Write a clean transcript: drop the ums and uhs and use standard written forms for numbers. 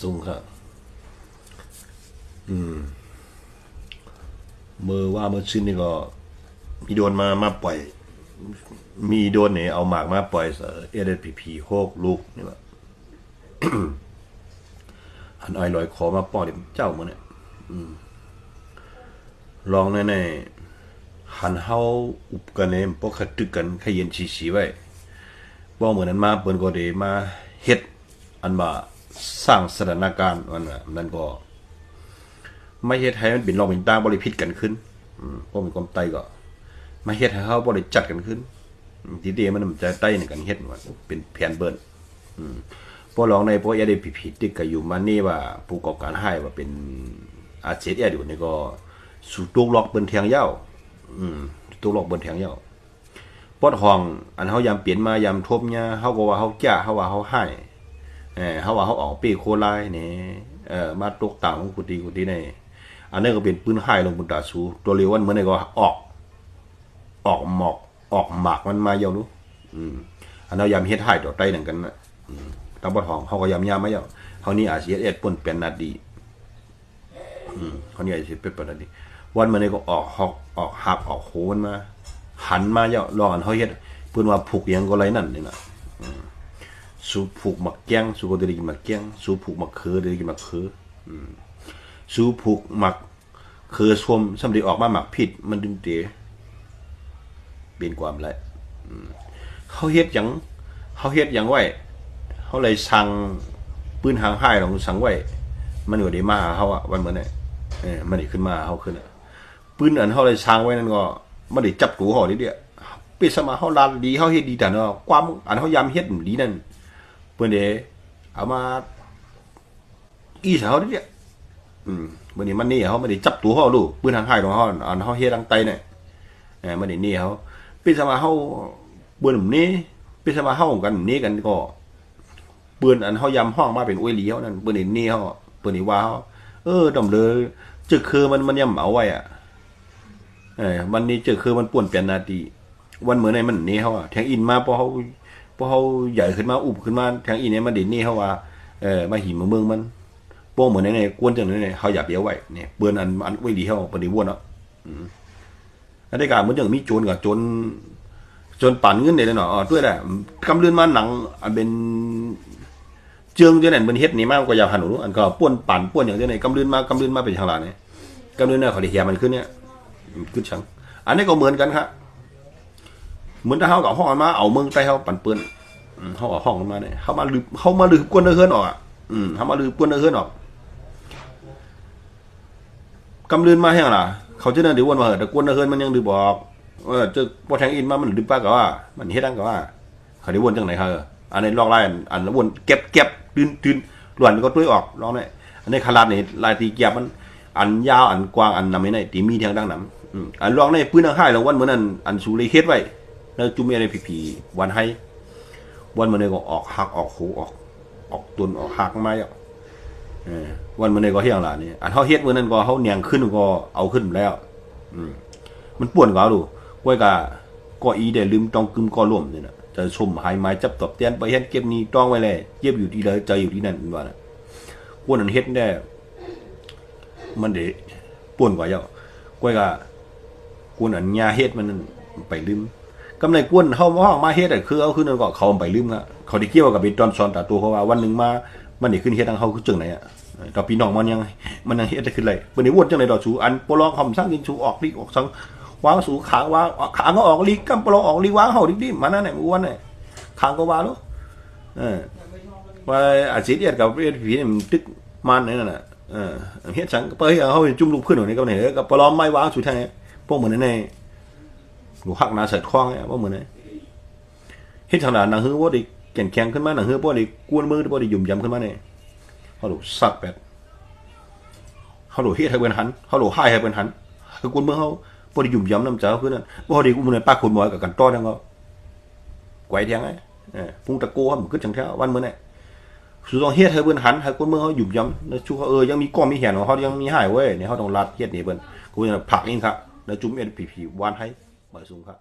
สูงครับเมื่อชิ้นนี่ก็มีโดนมาปล่อยมีโดนเนี่ยเอาหมากมาปล่อยASPP 6 ลูกนี่ว่าอันลอยคอมาป้อนเจ้ามื้อเนี่ยลองแน่ๆหันเฮาอุบกันเนี่ยบ่คัดตึกกันขยันฉีๆไว้บ่เหมือนนั้นมาเปิ้นก็ได้มาเฮ็ดอันว่าสร้างสถานการณ์นั้นก็ไม่เฮ็ดให้มันเป็นรองเป็นตาบ่ได้ผิดกันขึ้นเพราะมีความไตก็มาเฮ็ดให้เฮาบ่ได้จัดกันขึ้นทีเดียวมันจะไตในกันเฮ็ดว่าเป็นแผนเบิ่นพอลองในพวกASPPติกก็อยู่มานี่ว่าผู้ก่อการให้ว่าเป็นอาเซียนอยู่นี่ก็สู่ตุกล็อกเบิ่นแทงยาวตุกล็อกเบิ่นแทงยาวปอดห้องอันเฮายามเปลี่ยนมายามทบเนี่ยเฮาก็ว่าเฮาจ้าเฮาว่าเฮาให้เฮาว่าเฮาออกเป้โคลายนี่มาตกต่างกุฏินี่อันนั้นก็เป็นปืนให้ลงบนตาสูตัวเร็ววันมื้อนี้ก็ออกหมากมันมาเยาวนู้อันนั้นยามเฮ็ดให้ต่อไตนั่นกันน่ะตามปอดห้องเฮาก็ยามมาเยาวเฮานี่อาจสิเฮ็ดป่นเป็นนาดีเฮานี่อาจสิเป็นปานนั้นดีวันมื้อนี้ก็ออกหักออกโหมันมาหันมาเยาลองอันเฮาเฮ็ดเพิ่นว่าผูกหยังก็ไรนั่นนี่น่ะสูผูกหมักแก้งสูก็ได้กินหมักแก้งสูผูกหมักเขือได้กินหมักเขือสูผูกหมักเขือส้มสำได้ออกมาหมักผิดมันดึงเตะเป็นความไรเฮาเฮ็ดหยังไว้เฮาเลยสั่งปืนหางห้ายลงสั่งไว้มันก็ได้มาหาเฮาวันมื้อนี้มันได้ขึ้นมาเฮาขึ้นปืนอันเฮาเลยสั่งไว้นั่นก็บ่ได้จับตัวเฮาเด้เป็นสมาเฮาลาดีเฮาเฮ็ดดีแต่เนาะความอันเฮายามเฮ็ดดีนั่นเพิ่นได้เอามาอีสเฮาเด้มื้อนี้มันนี่เฮาไม่ได้จับตัวเฮาลูกปืนหางห้ายของเฮาอันเฮาเฮ็ดทางไตเนี่ยมันได้นี่เฮาเป็นสมาเฮาเบิ่นนี้เป็นสมาเฮากันนี้กันก็เปิ้นอันเฮายามห้องมาเป็นอวยหลีเฮานั่นเปิ้นนี่เฮาเปิ้นนี่ว่าเฮาดำเลยจึกคือมันยามเอาไว้วันนี้จึกคือมันป่วนเปลี่ยนนาทีวันมื้อนี้มันนี่เฮาแทงอินมาพอเฮาใหญ่ขึ้นมาอุบขึ้นมาแทงอินเนี่ยมันดินนี่เฮาว่ามาหิมเมืองมันโป้เหมือนในกวนจังได๋เฮาอย่าเปียวไว้เนี่ยเปิ้นอันอวยหลีเฮาเปิ้นได้วนเนาะอันนี้ก็เหมือนจังมีโจรก็จนปั่นเงินได้เนาะด้วยแหละกำเรือนมาหนังอันเป็นเจืองจังนั้นเพิ่นเฮ็ดนี่มาก็อยากหันอันก็ป่วนปั่นป่วนอย่างจังได๋กำเรือนมาเป็นทางลานี่กำเรือนน่ะเขาได้เฮียมันขึ้นเนี่ยขึ้นชังอันนี้ก็เหมือนกันครับเหมือนถ้าเฮากับห้องมาเอาเมืองใต้เฮาปั่นเปิ้นเฮาเอาห้องมาเนี่ยเฮามาลืบกวนเฮือนออกเฮามาลืบกวนเฮือนออกกำเรือนมาแห่งล่ะเขาจะนั่นได้วนว่าแต่กวนเฮือนมันยังลืบบอกจะบ่แทงอินมามันลืบปากก็ว่ามันเฮ็ดจังก็ว่าเขาได้วนจังไหนอันนี้ลอกลายอันวนเก็บตื่นล้วนก็ตุ้ยออกลองได้อันนี้ขนาดนี่ลายตีเก็บมันอันยาวอันกว้างอันนำนี่ตีมีทางดังนำอันลองในปืนทางให้แล้ววันมื้อนั้นอันสูเลยเฮ็ดไว้แล้วจุ่มASPPวันให้วันมื้อนี้ก็ออกหักออกโหออกตุนออกหักมาอ่ะวันมื้อนี้ก็เฮียงล่ะนี่อันเฮาเฮ็ดมื้อนั้นก็เฮาแหนงขึ้นก็เอาขึ้นแล้วมันป่วนก็เอาดูก้อยก็อีได้ลืมต้องกึมก็ล่มนี่น่ะจะชมหายไม้จับตอบแตนไปเฮ็ดเก็บนี่ต้องไว้แลเก็บอยู่ที่ใดใจอยู่ที่นั่นว่าน่ะกวนอันเฮ็ดได้มันได้ป่วนกว่าเยอะก้อยก็กวนอันยาเฮ็ดมันไปลืมกำไรกวนเฮามาเฮ็ดคือเอาขึ้นนั่นก็เขาไปลืมละเขาได้เกี่ยวกับเป็นตอนสอนตาตัวเพราะว่าวันนึงมามันได้ขึ้นเฮ็ดทางเฮาคือจังไหนต่อพี่น้องมันยังเฮ็ดได้ขึ้นเลยเพิ่นได้วนจังได๋ดอกสูอันปลองคำสั่งกินสูออกลิออกสังวางสูขางวางขางก็ออกลิกำปลองออกลิวางเฮาดิๆมานั่นน่ะอ้วนน่ะขางก็ว่าลูว่าอาชีพเฮ็ดกับASPPนี่มันตึกมันนั่นน่ะเฮ็ดสังไปเฮาจุ่มลูกขึ้นนี่ก็นี่ก็ปลอมไม้วางสุดท้ายพวกเหมือนในลูกหักนาใส่คล้องว่าเหมือนนี่เฮ็ดทางด้านหนังหือบ่ได้แข็งแข็งขึ้นมาหนังหือบ่ได้กวนมือบ่ได้ยุ่มยำขึ้นมานี่เฮาดูสักแบบเฮาดูเฮ็ดให้เพิ่นหันเฮาดูให้เพิ่นหันคือกวนมือเฮาบ่ได้ยุ่มยำน้ำเจ้าคือนั่นบ่ได้อุ้มในปากคนบ่กับกันต้อนั่นก็ไกวแทงพุงตะโกเฮามันคือจังแท้วันมื้อนี่สุต้องเฮ็ดให้เพิ่นหันให้คนมือเฮายุ่มยำแล้วชูเขายังมีก้อมีแหนของเฮายังมีหายเว้ยนี่เฮาต้องรัดเฮ็ดนี่เพิ่นกูจะผลักนี่ครับแล้วจุ่มASPPวานให้บ่สูงครับ